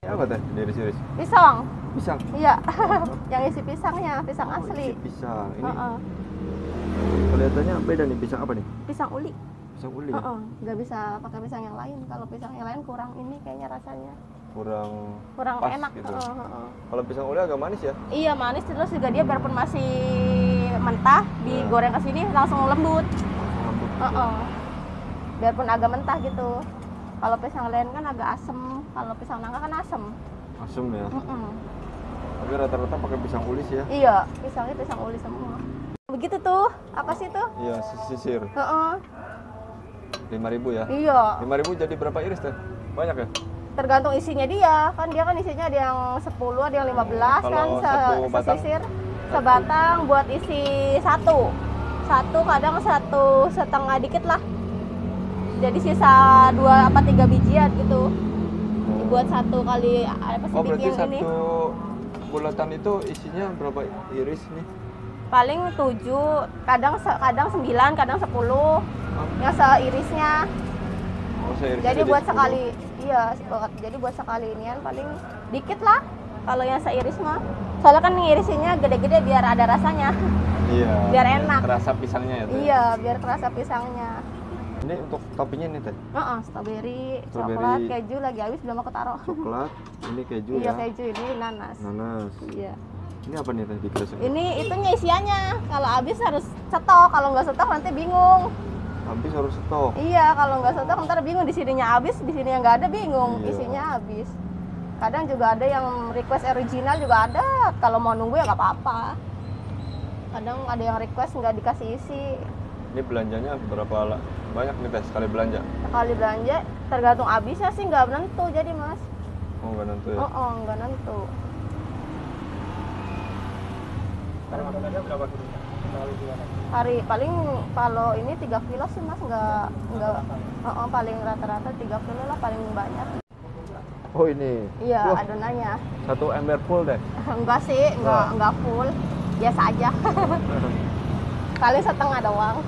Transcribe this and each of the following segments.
Ini apa teh? Diiris-iris. Pisang. Pisang. Iya. Yang isi pisangnya, pisang asli. Isi pisang. Ini Heeh. kelihatannya beda nih, pisang apa nih? Pisang uli. Pisang uli. Ya? Nggak bisa pakai pisang yang lain. Kalau pisang yang lain kurang ini kayaknya rasanya. Kurang Pas enak gitu. Kalau pisang uli agak manis ya? Iya manis, terus juga dia biarpun masih mentah digoreng ke sini langsung lembut. Lembut gitu. Biarpun agak mentah gitu. Kalau pisang lain kan agak asem, kalau pisang nangka kan asem. Asem ya. Tapi rata-rata pakai pisang uli sih ya? Iya, pisangnya pisang uli semua. Begitu tuh, apa sih tuh? Iya, sisir. 5.000 ya? Iya. 5.000 jadi berapa iris teh? Banyak ya? Tergantung isinya dia, kan dia kan isinya ada yang 10, ada yang 15 kan, sesisir. Sebatang buat isi satu, kadang 1,5 dikit lah. Jadi sisa 2 apa 3 bijian gitu. Buat satu kali apa sih bikin berarti ini? satu bulatan itu isinya berapa iris nih? Paling 7, kadang 9, kadang 10. Yang seirisnya. Jadi buat 10. Sekali, iya, jadi buat sekali inian paling dikit lah. Kalau yang seiris mah, soalnya kan ngirisinnya gede-gede biar ada rasanya. Iya. Biar enak. Terasa pisangnya ya? Iya, biar terasa pisangnya. Ini untuk toppingnya nih teh? Strawberry, coklat, keju lagi habis belum aku taruh. Coklat, ini keju iya, ya? Iya keju, ini nanas. Nanas. Iya. Ini apa nih teh dikasih? Ini itunya isiannya. Kalau habis harus setok, kalau nggak setok nanti bingung. Habis harus stok. Iya, kalau nggak setok ntar bingung, di sininya habis, di sini yang nggak ada bingung, Iya. Isinya habis. Kadang juga ada yang request original juga ada. Kalau mau nunggu ya nggak apa-apa. Kadang ada yang request nggak dikasih isi. Ini belanjanya berapa banyak nih teh sekali belanja? Sekali belanja tergantung habisnya sih, nggak menentu jadi mas. Oh nggak nentu ya? Nggak nentu. Hari paling kalau ini 3 kilo sih mas, nggak paling rata-rata 3 kilo lah paling banyak. Oh ini? Iya, Wah, adonannya. 1 ember full deh? Enggak sih, enggak full, biasa aja. Paling setengah doang.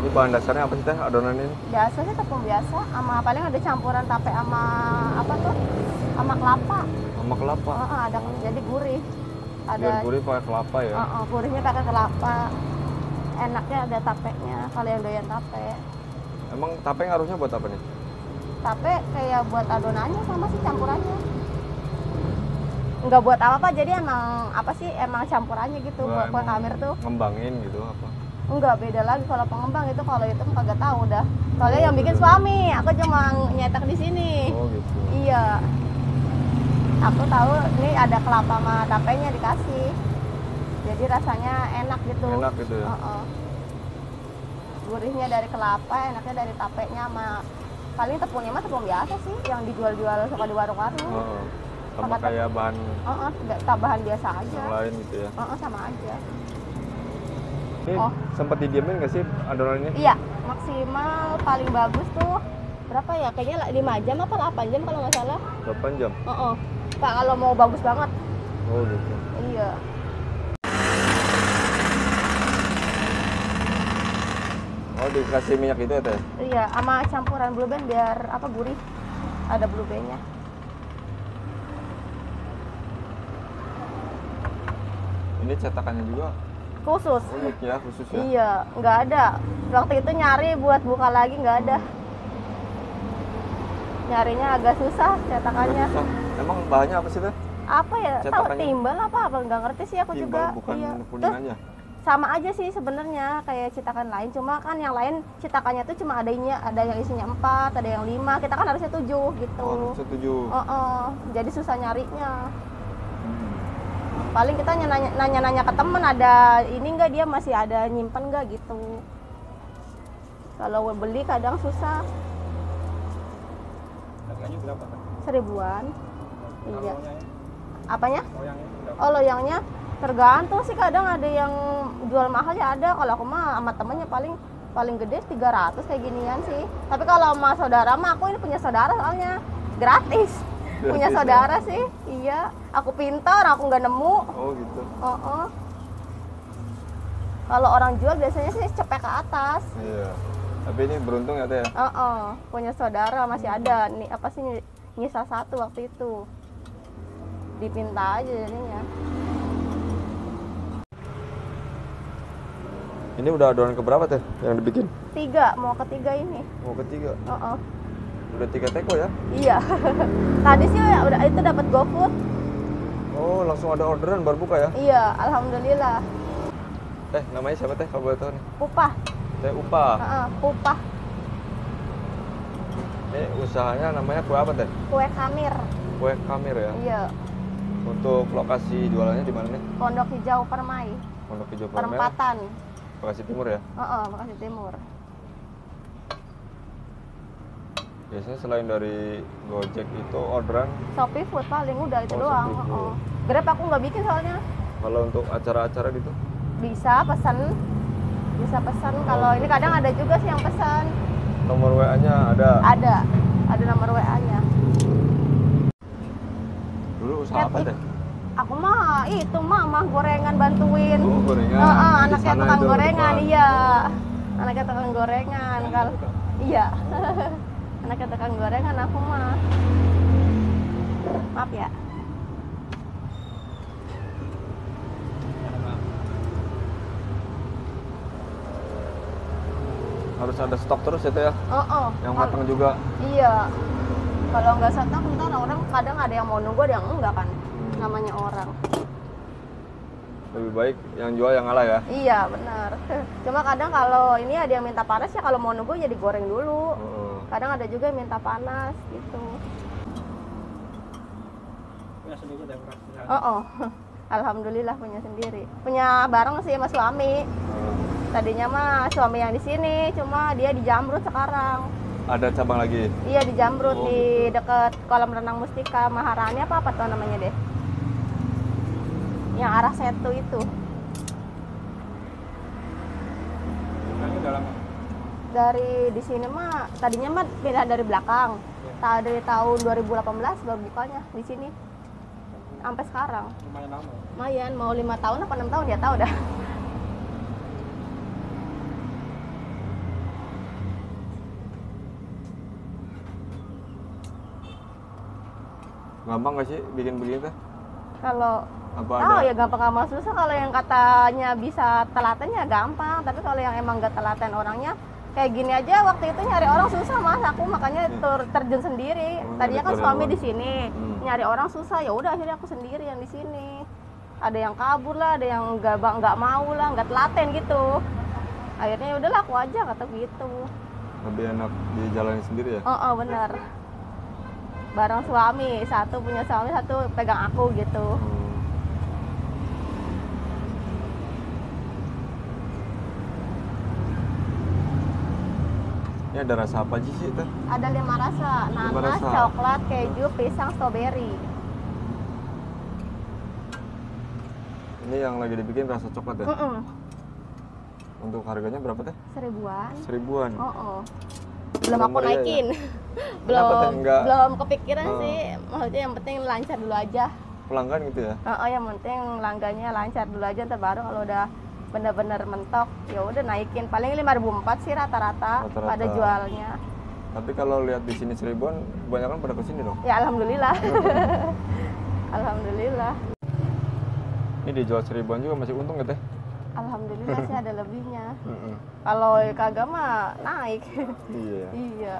Ini bahan dasarnya apa sih teh adonan ini? Biasa sih tepung biasa, sama paling ada campuran tape sama apa tuh? Sama kelapa. Sama kelapa? Ada, jadi gurih. Biar gurih pakai kelapa ya? Gurihnya pakai kelapa. Enaknya ada tapenya, kalau yang doyan tape. Emang tape ngaruhnya buat apa nih? Tape kayak buat adonannya sama sih campurannya. Enggak buat apa-apa, jadi emang campurannya gitu. Nggak, Buat kamir tuh. Ngembangin gitu apa? Enggak, beda lagi kalau pengembang itu, kalau itu kagak tahu dah. Soalnya yang bikin suami, aku cuma nyetak di sini. Oh gitu. Iya. Aku tahu ini ada kelapa sama tapenya dikasih. Jadi rasanya enak gitu. Enak gitu ya. Gurihnya dari kelapa, enaknya dari tapenya sama paling tepungnya mah tepung biasa sih yang dijual-jual suka di warung-warung. Sama kayak bahan tambahan biasa aja. yang lain gitu ya. Sama aja. Ini sempat didiemin nggak sih adonan ini? Iya, maksimal paling bagus tuh berapa ya? Kayaknya 5 jam apa 8 jam kalau nggak salah. 8 jam? Pak, kalau mau bagus banget. Oh gitu. Iya. Oh dikasih minyak itu ya teh? Iya, sama campuran blue band biar gurih. Ada blue bandnya. Ini cetakannya juga Khusus. unik ya, khusus ya? Iya, nggak ada. Waktu itu nyari buat buka lagi nggak ada. Nyarinya agak susah cetakannya. Susah. Emang bahannya apa sih teh? Apa ya? Tahu Cetakannya? timbal apa nggak ngerti sih aku Timbal, juga. bukan Iya. kuningannya? Sama aja sih sebenarnya kayak cetakan lain, cuma kan yang lain cetakannya tuh cuma ada yang isinya 4, ada yang 5, kita kan harusnya 7 gitu. Oh, harusnya 7. Jadi susah nyarinya. Paling kita nanya-nanya ke temen, ada ini enggak, dia masih ada nyimpen enggak gitu. Kalau beli kadang susah. Harganya berapa? 1.000-an. Iya. Apanya? Loyangnya berapa? Oh, loyangnya tergantung sih, kadang ada yang jual mahal ya ada. Kalau aku mah sama temennya paling gede 300 kayak ginian sih. Tapi kalau sama saudara mah, aku ini punya saudara soalnya gratis. Punya saudara sih, iya. Aku pintar, aku nggak nemu. Oh gitu. Kalau orang jual biasanya sih cepet ke atas. Iya. Tapi ini beruntung ya teh. Punya saudara masih ada nih, apa sih, nyisa satu waktu itu. Dipinta aja jadinya. Ini udah adonan keberapa teh yang dibikin? 3, mau ketiga ini. Mau ketiga. Oh. Udah 3 teko ya? Iya. Tadi sih ya udah itu dapat GoFood. Oh, langsung ada orderan baru buka ya? Iya, alhamdulillah. Namanya siapa teh kalau boleh tahu nih? Upah. Teh Upah. Upah. Ini usahanya namanya kue apa teh? Kue Kamir. Kue Kamir ya? Iya. Untuk lokasi jualannya di mana nih? Pondok Hijau Permai. Pondok Hijau Permai. Perempatan. Bekasi Timur ya? Bekasi Timur. Biasanya selain dari Gojek itu orderan? Shopee Food paling udah itu Oh, doang. Shopee Food. Grab aku nggak bikin soalnya. Kalau untuk acara-acara gitu? Bisa pesan. Kalau ini kadang ada juga sih yang pesan. Nomor WA-nya ada? Ada nomor WA-nya. Dulu usaha apa teh? Aku mah itu mah gorengan bantuin. Oh, gorengan. Anaknya tukang gorengan, iya. Anaknya tukang gorengan kalau iya. Anaknya tukang gorengan aku mah. Maaf ya. Harus ada stok terus ya teh ya? Yang matang juga? Iya. Kalau nggak stok ntar orang kadang ada yang mau nunggu, ada yang enggak kan. Namanya orang. Lebih baik yang jual yang ngalah ya? Iya benar. Cuma kadang kalau ini ada yang minta panas ya, kalau mau nunggu ya digoreng dulu. Kadang ada juga yang minta panas gitu. Punya sendiri dan Alhamdulillah punya sendiri. Punya bareng sih sama suami. Tadinya mah suami yang di sini, cuma dia di Jamrut sekarang. Ada cabang lagi? Iya di Jamrut, Oh, di dekat kolam renang Mustika Maharani apa tuh namanya deh? Yang arah Setu itu. Bukanya udah lama. Dari di sini mah tadinya mah pindah dari belakang. Dari tahun 2018 baru bukanya di sini. Sampai sekarang. Lumayan lama. Lumayan, mau 5 tahun apa 6 tahun ya tahu dah. Gampang gak sih bikin begini teh? Kalau Apa tahu ada? ya gampang-gampang susah. Kalau yang katanya bisa telaten ya gampang, tapi kalau yang emang gak telaten orangnya kayak gini aja waktu itu nyari orang susah Mas. Aku makanya terjun sendiri. Tadinya kan nyari suami orang. di sini, nyari orang susah. Ya udah akhirnya aku sendiri yang di sini. Ada yang kabur lah, ada yang nggak mau lah, nggak telaten gitu. Akhirnya ya udahlah aku aja kata gitu. Lebih enak dijalani sendiri ya? Benar. Bareng suami, satu punya suami, satu pegang aku gitu. Ini ada rasa apa aja sih teh? Ada 5 rasa, nanas, rasa. coklat, keju, pisang, stroberi. Ini yang lagi dibikin rasa coklat ya? Untuk harganya berapa teh? 1000-an. 1000-an. Belum aku Nomornya ya? naikin. Kenapa teh enggak? belum kepikiran sih. Maksudnya yang penting lancar dulu aja. Pelanggan gitu ya? Yang penting langganya lancar dulu aja, ntar baru kalau udah bener-bener mentok ya udah naikin. Paling 5.400 sih rata-rata pada jualnya. Tapi kalau lihat di sini 1000-an, kebanyakan pada kesini dong? Ya alhamdulillah. Alhamdulillah. Ini dijual 1000-an juga masih untung ya teh? Alhamdulillah sih ada lebihnya. Kalau kagak mah naik. Iya. Iya.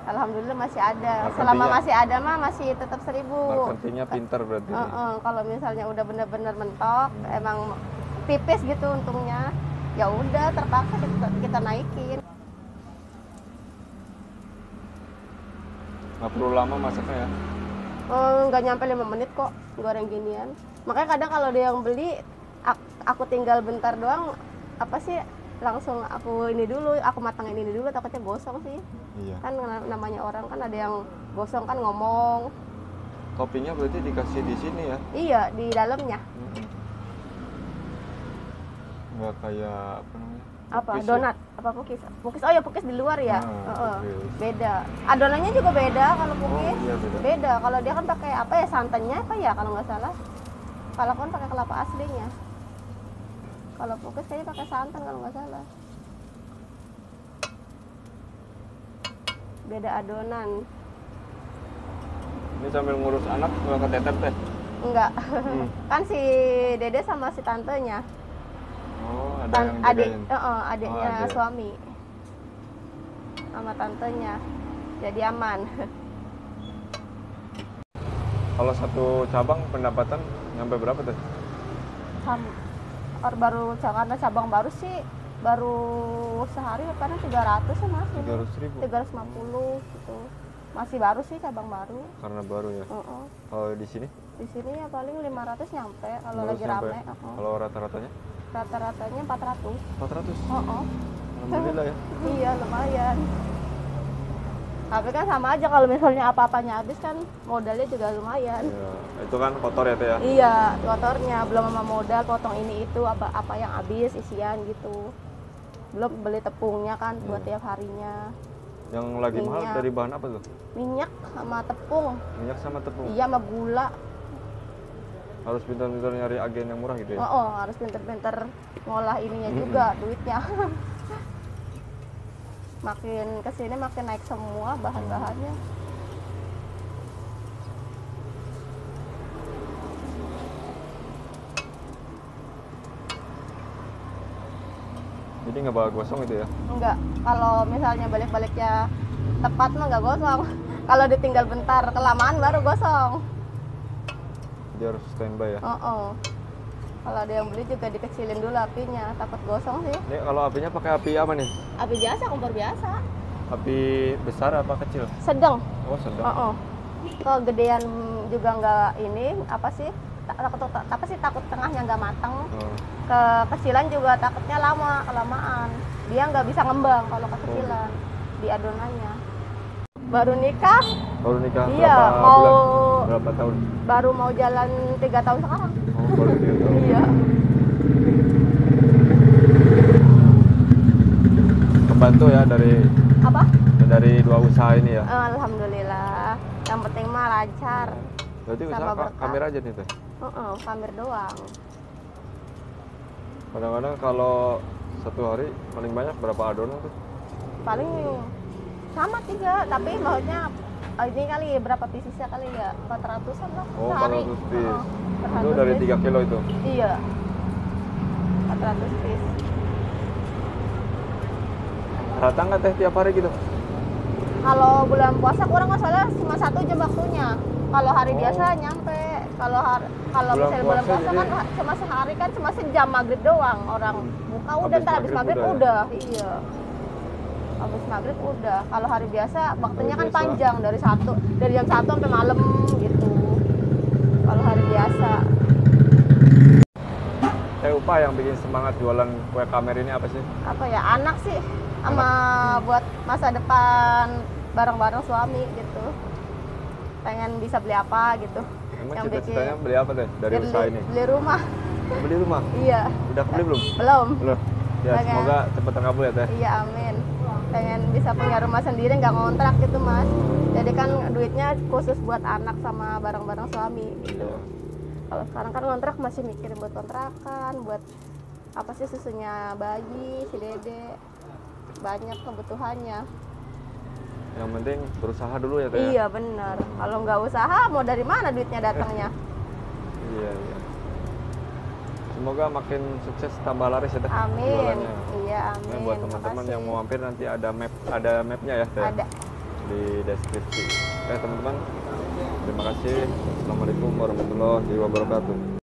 Alhamdulillah masih ada. Marketingnya- Selama masih ada mah masih tetap 1000. Marketingnya pintar berarti. Kalau misalnya udah bener-bener mentok, emang tipis gitu untungnya, ya udah terpaksa kita naikin. Nggak perlu lama masaknya ya? Nggak nyampe 5 menit kok goreng ginian. Makanya kadang kalau ada yang beli, aku tinggal bentar doang, apa sih, langsung aku ini dulu, aku matangin ini dulu, takutnya gosong sih. Iya. Kan namanya orang kan ada yang gosong kan ngomong. Toppingnya berarti dikasih di sini ya? Iya, di dalamnya. Nggak kayak apa namanya? Apa? Pukis ya? Donat? Apa pukis? Pukis, oh ya pukis di luar ya. Pukis. Beda. Adonannya juga beda kalau pukis. Iya, beda. Beda. Kalau dia kan pakai apa ya, santannya apa ya kalau nggak salah. Kalau kan pakai kelapa aslinya. Kalau pukis kayaknya pakai santan kalau nggak salah. Beda adonan. Ini sambil ngurus anak nggak keteter teh? Enggak. Kan si Dede sama si tantenya. Oh, ada yang jagain. Adiknya adik. suami. Sama tantenya. Jadi aman. Kalau satu cabang pendapatan nyampe berapa teh? Baru karena cabang baru sih baru sehari kadang 300 ya Mas. 300.000. 350 gitu. Masih baru sih cabang baru. Karena baru ya. Kalau di sini? Di sini ya paling 500 nyampe kalau 500 lagi nyampe. rame. Kalau rata-ratanya? Rata-ratanya 400. 400. Alhamdulillah ya. Iya, lumayan. Tapi kan sama aja kalau misalnya apa-apanya habis kan modalnya juga lumayan. Ya, itu kan kotor ya teh ya? Iya, kotornya belum sama modal potong ini itu apa yang habis isian gitu. Belum beli tepungnya kan buat tiap harinya. Yang lagi mahal Minyak. dari bahan apa tuh? Minyak sama tepung. Minyak sama tepung. Iya, sama gula. Harus pintar-pintar nyari agen yang murah gitu ya? Harus pinter-pinter ngolah ininya juga duitnya. Makin kesini makin naik semua bahan-bahannya. Jadi nggak bakal gosong itu ya? Enggak, kalau misalnya balik-baliknya tepat mah nggak gosong. Kalau ditinggal bentar kelamaan baru gosong. Jadi harus standby ya? Kalau ada yang beli juga dikecilin dulu apinya, takut gosong sih. Ini kalau apinya pakai api apa nih? Api biasa, kompor biasa. Api besar apa kecil? Sedang. Oh sedang. Kegedean juga nggak ini, takut tengahnya nggak matang. Kekecilan juga takutnya kelamaan. Dia nggak bisa ngembang kalau kekecilan di adonannya. Baru nikah? Baru nikah? Iya, berapa tahun? Baru mau jalan 3 tahun sekarang. Oh, baru 3 tahun. Iya. Kebantu ya Apa? dari 2 usaha ini ya? Alhamdulillah. Yang penting mah lancar. Berarti Sama usaha berkah. kamera aja nih teh? Pamer doang. Kadang-kadang kalau satu hari paling banyak berapa adonan tuh? Paling sama 3, tapi maksudnya ini kali berapa piecesnya kali ya? 400-an lah Oh, sehari. 400 piece. 400 Itu dari piece. 3 kilo itu? Iya. 400 piece. Rata nggak teh tiap hari gitu? Kalau bulan puasa kurang nggak salah cuma 1 jam waktunya. Kalau hari biasa nyampe. Kalau misalnya bulan puasa kan cuma sehari kan cuma sejam maghrib doang orang buka udah ntar habis maghrib udah. Iya. Habis maghrib udah. Kalau hari biasa waktunya kan panjang dari jam 1 sampai malam gitu. Kalau hari biasa. Upah yang bikin semangat jualan kue kamer ini apa sih? Apa ya, anak sih sama buat masa depan bareng-bareng suami gitu. Pengen bisa beli apa gitu. Emang cita-citanya beli apa teh dari usaha ini? Beli rumah. Beli rumah? Iya. Udah beli belum? Belum. Ya semoga cepat terkabul ya teh. Iya, amin. Pengen bisa punya rumah sendiri nggak ngontrak gitu Mas. Jadi kan duitnya khusus buat anak sama bareng-bareng suami gitu. Kalau sekarang kan ngontrak masih mikirin buat kontrakan, buat apa sih susunya bayi, si Dede. Banyak kebutuhannya. Yang penting berusaha dulu ya teh. Iya benar. Kalau nggak usaha mau dari mana duitnya datangnya? Iya. Semoga makin sukses tambah laris ya teh. Amin. Jualannya. Iya amin. Nah, buat teman-teman yang mau mampir nanti ada mapnya ya teh. Ada. Di deskripsi. Oke teman-teman. Terima kasih. Assalamualaikum warahmatullahi wabarakatuh.